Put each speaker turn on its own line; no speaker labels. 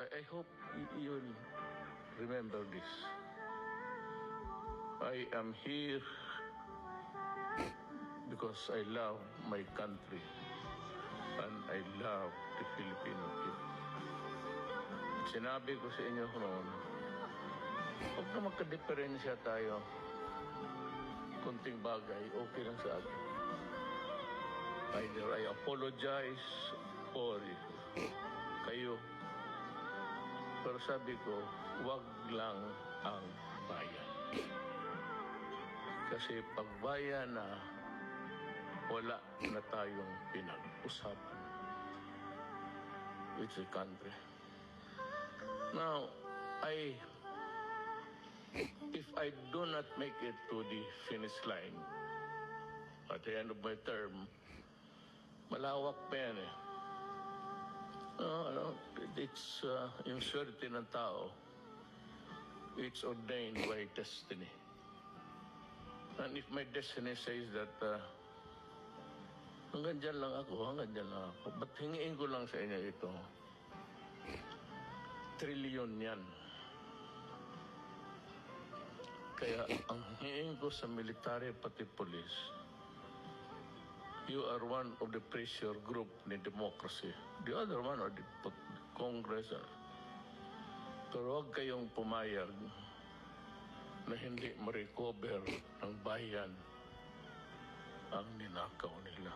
I hope you'll remember this. I am here because I love my country and I love the Filipino people. Sinabi ko sa inyo noon, huwag na magka-diferensya tayo. Kunting bagay, okay lang sa akin. Either I apologize or kayo. Pero sabi ko, wag lang ang bayan. Kasi pag bayan na, wala na tayong pinag-usapan. It's a country. Now, if I do not make it to the finish line at the end of my term, malawak pa yan eh. It's yung swerte ng tao. It's ordained by destiny. And if my destiny says that hanggang dyan lang ako. Ba't hingiin ko lang sa inyo ito? Trilyon yan. Kaya ang hingiin ko sa military pati police, you are one of the pressure group ni democracy. The other one are the Congress. Pero huwag kayong pumayag na hindi ma-recover ng bayan ang ninakaw nila.